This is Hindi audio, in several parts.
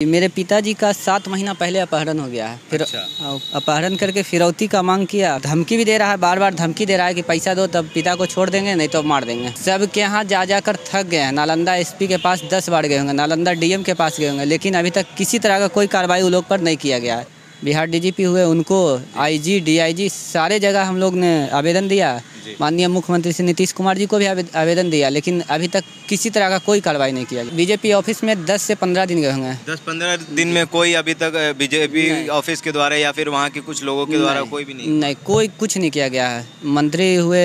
मेरे पिताजी का 7 महीना पहले अपहरण हो गया है। फिर अपहरण करके फिरौती का मांग किया। धमकी भी दे रहा है, बार बार धमकी दे रहा है कि पैसा दो तब पिता को छोड़ देंगे, नहीं तो मार देंगे। सबके यहाँ जा जाकर थक गए हैं। नालंदा एसपी के पास 10 बार गए होंगे, नालंदा डीएम के पास गए होंगे, लेकिन अभी तक किसी तरह का कोई कार्रवाई उन लोग पर नहीं किया गया है। बिहार डीजीपी हुए, उनको आईजी डीआईजी सारे जगह हम लोग ने आवेदन दिया। माननीय मुख्यमंत्री श्री नीतीश कुमार जी को भी आवेदन दिया, लेकिन अभी तक किसी तरह का कोई कार्रवाई नहीं किया गया। बीजेपी ऑफिस में 10 से 15 दिन गए होंगे। 10-15 दिन में कोई अभी तक बीजेपी ऑफिस के द्वारा या फिर वहाँ के कुछ लोगों के द्वारा कोई भी नहीं, कोई कुछ नहीं किया गया है। मंत्री हुए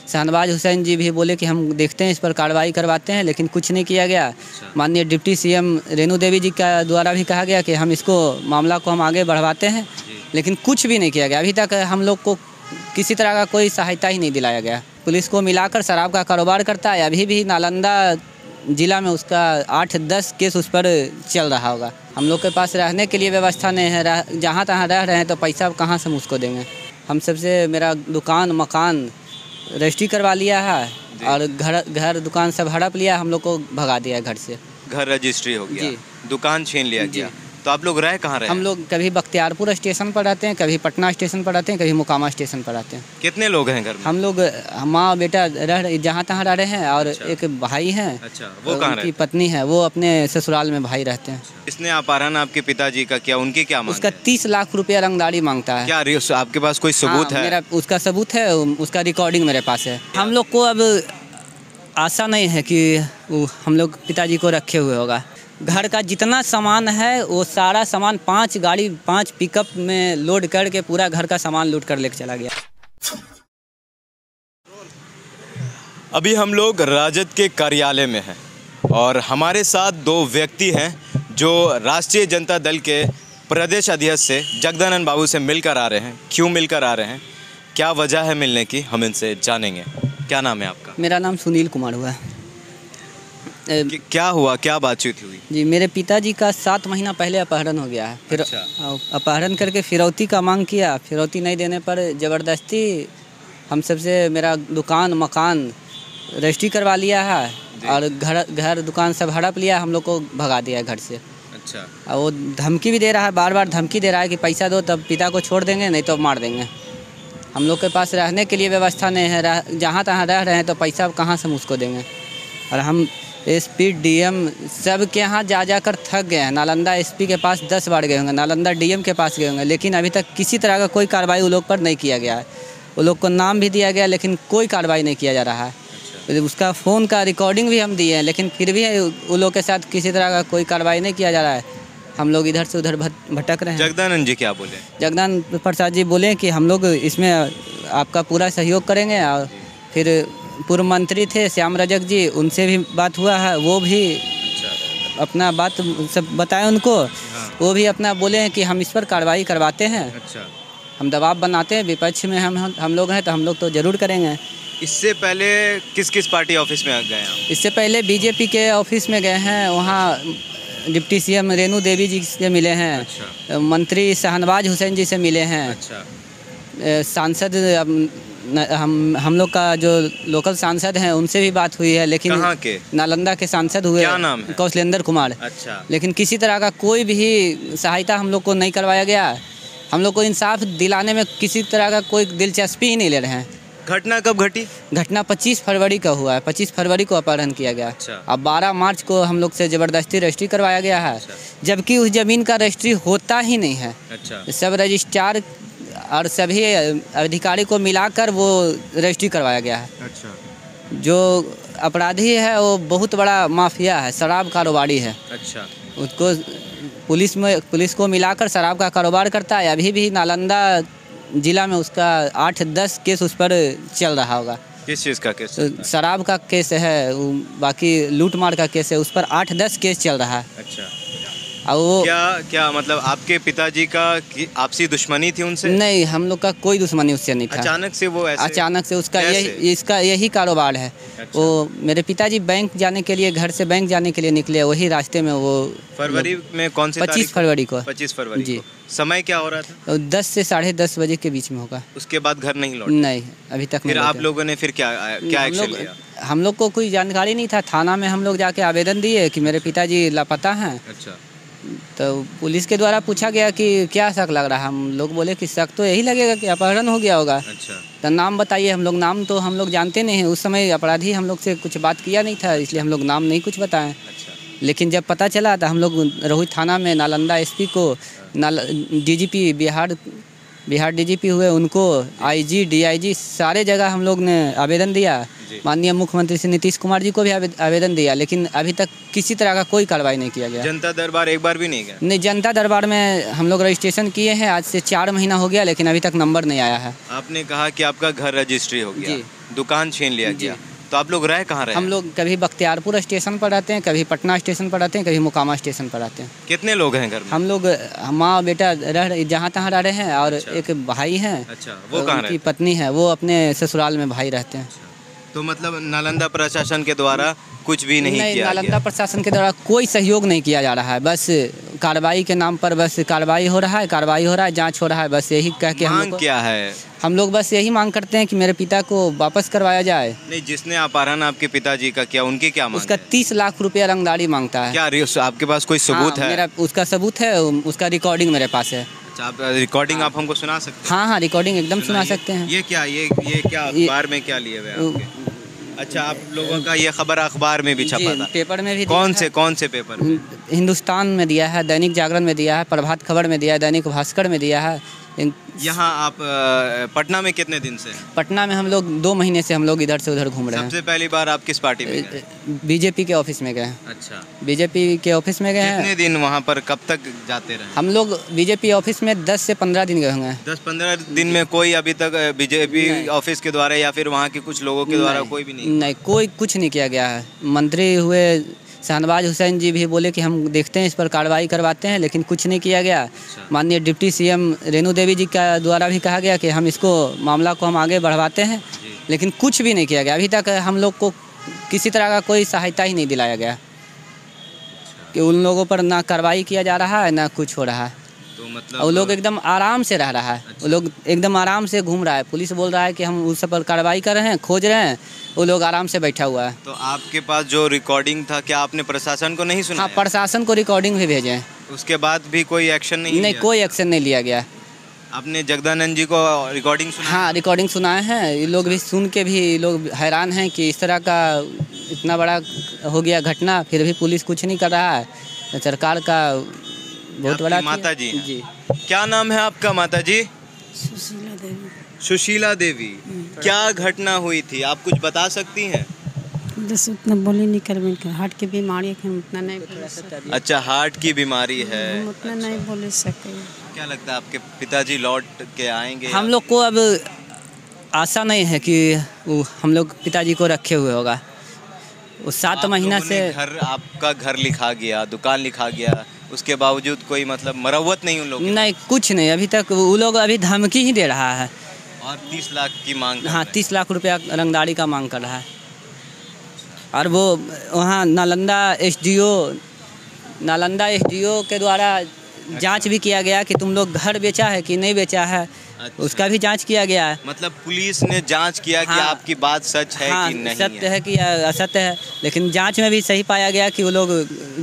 शहनवाज हुसैन जी भी बोले कि हम देखते हैं, इस पर कार्रवाई करवाते हैं, लेकिन कुछ नहीं किया गया। माननीय डिप्टी सीएम रेणु देवी जी का द्वारा भी कहा गया कि हम इसको मामला को हम आगे बढ़वाते हैं, लेकिन कुछ भी नहीं किया गया। अभी तक हम लोग को किसी तरह का कोई सहायता ही नहीं दिलाया गया। पुलिस को मिलाकर शराब का कारोबार करता है। अभी भी नालंदा जिला में उसका 8-10 केस उस पर चल रहा होगा। हम लोग के पास रहने के लिए व्यवस्था नहीं है। जहाँ तहाँ रह रहे हैं तो पैसा कहाँ से हम उसको देंगे। हम सबसे मेरा दुकान मकान रजिस्ट्री करवा लिया है और घर दुकान सब हड़प लिया, हम लोग को भगा दिया है घर से। घर रजिस्ट्री हो गया, दुकान छीन लिया गया। तो आप लोग रह कहाँ रहे? हम लोग कभी बख्तियारपुर स्टेशन पर रहते हैं, कभी पटना स्टेशन पर रहते हैं, कभी मोकामा स्टेशन पर रहते हैं। कितने लोग हैं घर में? हम लोग माँ बेटा जहाँ तहाँ रह रहे हैं और एक भाई है। वो कहाँ रहते? पत्नी है, वो अपने ससुराल में भाई रहते हैं। इसने अपहरण आपके पिताजी का किया, उनकी क्या मांग? उसका 30 लाख रुपया रंगदारी मांगता है। क्या आपके पास कोई सबूत है? मेरा उसका सबूत है, उसका रिकॉर्डिंग मेरे पास है। हम लोग को अब आशा नहीं है कि हम लोग पिताजी को रखे हुए होगा। घर का जितना सामान है वो सारा सामान 5 पिकअप में लोड करके पूरा घर का सामान लूट कर लेकर चला गया। अभी हम लोग राजद के कार्यालय में हैं और हमारे साथ 2 व्यक्ति हैं जो राष्ट्रीय जनता दल के प्रदेश अध्यक्ष से जगदानंद बाबू से मिलकर आ रहे हैं। क्यों मिलकर आ रहे हैं, क्या वजह है मिलने की, हम इनसे जानेंगे। क्या नाम है आपका? मेरा नाम सुनील कुमार हुआ है। क्या हुआ, क्या बातचीत हुई? जी, मेरे पिताजी का 7 महीना पहले अपहरण हो गया है। फिर अपहरण करके फिरौती का मांग किया। फिरौती नहीं देने पर ज़बरदस्ती हम सबसे मेरा दुकान मकान रजिस्ट्री करवा लिया है और घर दुकान सब हड़प लिया, हम लोग को भगा दिया है घर से। और वो धमकी भी दे रहा है, बार बार धमकी दे रहा है कि पैसा दो तब पिता को छोड़ देंगे, नहीं तो मार देंगे। हम लोग के पास रहने के लिए व्यवस्था नहीं है। जहाँ तहाँ रह रहे हैं तो पैसा कहाँ से हम उसको देंगे। और हम एसपी डीएम सब के यहाँ जा जाकर थक गए हैं। नालंदा एसपी के पास 10 बार गए होंगे, नालंदा डीएम के पास गए होंगे, लेकिन अभी तक किसी तरह का कोई कार्रवाई उन लोग पर नहीं किया गया है। वो लोग को नाम भी दिया गया, लेकिन कोई कार्रवाई नहीं किया जा रहा है। उसका फ़ोन का रिकॉर्डिंग भी हम दिए हैं, लेकिन फिर भी उन लोग के साथ किसी तरह का कोई कार्रवाई नहीं किया जा रहा है। हम लोग इधर से उधर भटक रहे हैं। जगदानंद जी क्या बोले? जगदानंद प्रसाद जी बोले कि हम लोग इसमें आपका पूरा सहयोग करेंगे। और फिर पूर्व मंत्री थे श्याम रजक जी, उनसे भी बात हुआ है, वो भी अपना बात सब बताए उनको। वो भी अपना बोले हैं कि हम इस पर कार्रवाई करवाते हैं। हम दबाव बनाते हैं, विपक्ष में हम लोग हैं तो हम लोग तो ज़रूर करेंगे। इससे पहले किस किस पार्टी ऑफिस में गए हैं? इससे पहले बीजेपी के ऑफिस में गए हैं, वहाँ डिप्टी सीएम रेणु देवी जी से मिले हैं। मंत्री शहनवाज हुसैन जी से मिले हैं। सांसद हम लोग का जो लोकल सांसद हैं उनसे भी बात हुई है, लेकिन कहाँ के? नालंदा के सांसद हुए। क्या नाम है? कौशलेंद्र कुमार। लेकिन किसी तरह का कोई भी सहायता हम लोग को नहीं करवाया गया। हम लोग को इंसाफ दिलाने में किसी तरह का कोई दिलचस्पी ही नहीं ले रहे हैं। घटना कब घटी? घटना 25 फरवरी का हुआ है। 25 फरवरी को अपहरण किया गया। अब 12 मार्च को हम लोग से ज़बरदस्ती रजिस्ट्री करवाया गया है, जबकि उस ज़मीन का रजिस्ट्री होता ही नहीं है। सब रजिस्ट्रार और सभी अधिकारी को मिलाकर वो रजिस्ट्री करवाया गया है। जो अपराधी है वो बहुत बड़ा माफिया है, शराब कारोबारी है। उसको पुलिस को मिलाकर शराब का कारोबार करता है। अभी भी नालंदा जिला में उसका 8-10 केस उस पर चल रहा होगा। किस चीज़ का केस? शराब का केस है, बाकी लूट मार का केस है, उस पर 8-10 केस चल रहा है। और वो क्या मतलब आपके पिताजी का आपसी दुश्मनी थी उनसे? नहीं, हम लोग का कोई दुश्मनी उससे नहीं था। अचानक से वो ऐसे? अचानक से उसका यही कारोबार है। वो मेरे पिताजी बैंक जाने के लिए, घर से बैंक जाने के लिए निकले, वही रास्ते में वो फरवरी में कौन सी 25 फरवरी को। 25 फरवरी जी। समय क्या हो रहा था? 10 से 10:30 बजे के बीच में होगा। उसके बाद घर नहीं लौटे? नहीं, अभी तक नहीं। फिर आप लोगों ने फिर क्या एक्शन लिया? हम लोग को कोई जानकारी नहीं था। थाना में हम लोग जाके आवेदन दिए कि मेरे पिताजी लापता हैं। तो पुलिस के द्वारा पूछा गया कि क्या शक लग रहा है। हम लोग बोले कि शक तो यही लगेगा कि अपहरण हो गया होगा। अच्छा। तो नाम बताइए। हम लोग नाम तो हम लोग जानते नहीं हैं। उस समय अपराधी हम लोग से कुछ बात किया नहीं था, इसलिए हम लोग नाम नहीं कुछ बताएं। अच्छा। लेकिन जब पता चला तो हम लोग रोहित थाना में नालंदा एसपी को, डीजीपी बिहार डीजीपी हुए उनको, आईजी डीआईजी सारे जगह हम लोग ने आवेदन दिया। माननीय मुख्यमंत्री श्री नीतीश कुमार जी को भी आवेदन दिया, लेकिन अभी तक किसी तरह का कोई कार्रवाई नहीं किया गया। जनता दरबार एक बार भी नहीं गया? नहीं, जनता दरबार में हम लोग रजिस्ट्रेशन किए हैं, आज से 4 महीना हो गया, लेकिन अभी तक नंबर नहीं आया है। आपने कहा कि आपका घर रजिस्ट्री हो गया, दुकान छीन लिया गया, तो आप लोग रह कहाँ रहे? हम लोग कभी बख्तियारपुर स्टेशन पर रहते हैं, कभी पटना स्टेशन पर रहते हैं, कभी मोकामा स्टेशन पर रहते हैं। कितने लोग हैं घर में? हम लोग माँ बेटा जहाँ तहाँ रह रहे हैं, और एक भाई हैं। अच्छा, वो कहाँ उनकी पत्नी है, वो अपने ससुराल में भाई रहते हैं। तो मतलब नालंदा प्रशासन के द्वारा कुछ भी नहीं किया नालंदा गया? प्रशासन के द्वारा कोई सहयोग नहीं किया जा रहा है। बस कार्रवाई के नाम पर बस कार्रवाई हो रहा है, जांच हो रहा है, बस यही कह के मांग क्या है? हम लोग बस यही मांग करते हैं कि मेरे पिता को वापस करवाया जाए। नहीं, जिसने अपहरण आपके पिताजी का किया, उनकी क्या मांग? उसका 30 लाख रुपया रंगदारी मांगता है। क्या आपके पास कोई सबूत है? मेरा उसका सबूत है, उसका रिकॉर्डिंग मेरे पास है। अच्छा, आप रिकॉर्डिंग आप हमको सुना सकते हैं? हाँ, रिकॉर्डिंग एकदम सुना सकते हैं। ये क्या अखबार में क्या लिए हुए? अच्छा, आप लोगों का ये खबर अखबार में भी छपा था? पेपर में भी। कौन से पेपर में? हिंदुस्तान में दिया है, दैनिक जागरण में दिया है, प्रभात खबर में दिया है, दैनिक भास्कर में दिया है। यहाँ आप पटना में कितने दिन से? पटना में हम लोग 2 महीने से हम लोग इधर से उधर घूम रहे हैं। सबसे पहली बार आप किस पार्टी में गए? बीजेपी के ऑफिस में गए। अच्छा, बीजेपी के ऑफिस में गए। कितने दिन वहाँ पर, कब तक जाते रहे? हम लोग बीजेपी ऑफिस में 10 से 15 दिन गए होंगे। 10-15 दिन में कोई अभी तक बीजेपी ऑफिस के द्वारा या फिर वहाँ के कुछ लोगों के द्वारा कोई भी नहीं? कोई कुछ नहीं किया गया है। मंत्री हुए शहनवाज हुसैन जी भी बोले कि हम देखते हैं, इस पर कार्रवाई करवाते हैं, लेकिन कुछ नहीं किया गया। माननीय डिप्टी सीएम रेणु देवी जी का द्वारा भी कहा गया कि हम इसको मामला को हम आगे बढ़वाते हैं, लेकिन कुछ भी नहीं किया गया। अभी तक हम लोग को किसी तरह का कोई सहायता ही नहीं दिलाया गया कि उन लोगों पर ना कार्रवाई किया जा रहा है, ना कुछ हो रहा है। तो मतलब वो लोग एकदम आराम से रह रहा है। वो लोग एकदम आराम से घूम रहा है। पुलिस बोल रहा है कि हम उस सब पर कार्रवाई कर रहे हैं, खोज रहे हैं, वो लोग आराम से बैठा हुआ है। तो आपके पास जो रिकॉर्डिंग था, क्या आपने प्रशासन को नहीं सुना? हाँ, प्रशासन को रिकॉर्डिंग भी भेजे हैं। उसके बाद भी कोई एक्शन नहीं? कोई एक्शन नहीं लिया गया। आपने जगदानंद जी को रिकॉर्डिंग सुना? हाँ, रिकॉर्डिंग सुनाए हैं। ये लोग भी सुन के भी लोग हैरान हैं कि इस तरह का इतना बड़ा हो गया घटना, फिर भी पुलिस कुछ नहीं कर रहा है। सरकार का बहुत बड़ा। माता जी क्या नाम है आपका माता जी? सुशीला देवी। सुशीला देवी, क्या घटना हुई थी, आप कुछ बता सकती हैं? बस उतना बोले नहीं कर, हार्ट की बीमारी है, उतना नहीं बोल सकते। अच्छा, हार्ट की बीमारी है, हम उतना नहीं बोल सके। क्या लगता है आपके पिताजी लौट के आएंगे? हम लोग को अब आशा नहीं है कि वो हम लोग पिताजी को रखे हुए होगा। वो 7 महीना से आपका घर लिखा गया, दुकान लिखा गया, उसके बावजूद कोई मतलब मरम्मत नहीं उन लोगों की? नहीं, कुछ नहीं। अभी तक वो लोग अभी धमकी ही दे रहा है। और 30 लाख की मांग? हाँ, 30 लाख रुपया रंगदारी का मांग कर रहा है। और वो वहाँ नालंदा एसडीओ के द्वारा जांच भी किया गया कि तुम लोग घर बेचा है कि नहीं बेचा है। अच्छा। उसका भी जांच किया गया है। मतलब पुलिस ने जांच किया कि आपकी बात सच है कि नहीं? सत्य है कि असत्य है, लेकिन जांच में भी सही पाया गया कि वो लोग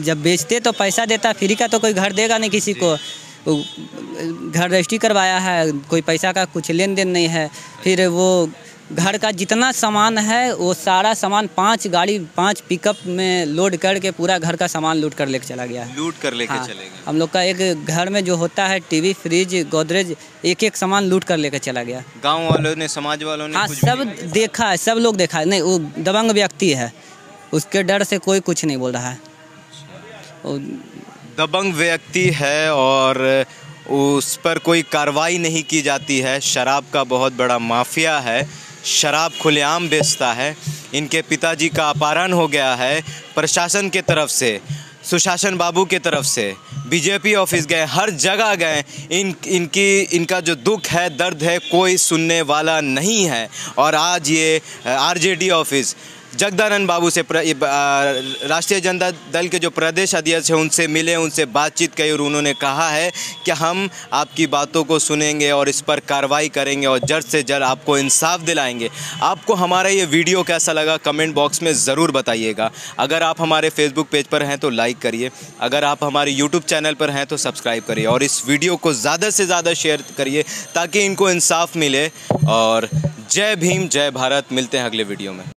जब बेचते तो पैसा देता, फ्री का तो कोई घर देगा नहीं किसी को। घर रजिस्ट्री करवाया है, कोई पैसा का कुछ लेन देन नहीं है। फिर वो घर का जितना सामान है वो सारा सामान 5 पिकअप में लोड करके पूरा घर का सामान लूट कर लेके चला गया है। लूट कर लेके चले गए? हम लोग का एक घर में जो होता है टीवी, फ्रिज, गोदरेज, एक सामान लूट कर लेके चला गया। गांव वालों ने, समाज वालों ने? हाँ, सब देखा है, सब लोग देखा है। नहीं, वो दबंग व्यक्ति है, उसके डर से कोई कुछ नहीं बोल रहा है। दबंग व्यक्ति है और उस पर कोई कार्रवाई नहीं की जाती है। शराब का बहुत बड़ा माफिया है, शराब खुलेआम बेचता है। इनके पिताजी का अपहरण हो गया है। प्रशासन के तरफ से, सुशासन बाबू के तरफ से, बीजेपी ऑफिस गए, हर जगह गए। इनका जो दुख है, दर्द है, कोई सुनने वाला नहीं है। और आज ये आरजेडी ऑफिस जगदानंद बाबू से राष्ट्रीय जनता दल के जो प्रदेश अध्यक्ष हैं उनसे मिले, उनसे बातचीत की और उन्होंने कहा है कि हम आपकी बातों को सुनेंगे और इस पर कार्रवाई करेंगे और जल्द से जल्द आपको इंसाफ दिलाएंगे। आपको हमारा ये वीडियो कैसा लगा कमेंट बॉक्स में ज़रूर बताइएगा। अगर आप हमारे फेसबुक पेज पर हैं तो लाइक करिए, अगर आप हमारे यूट्यूब चैनल पर हैं तो सब्सक्राइब करिए और इस वीडियो को ज़्यादा से ज़्यादा शेयर करिए ताकि इनको इंसाफ मिले। और जय भीम, जय भारत। मिलते हैं अगले वीडियो में।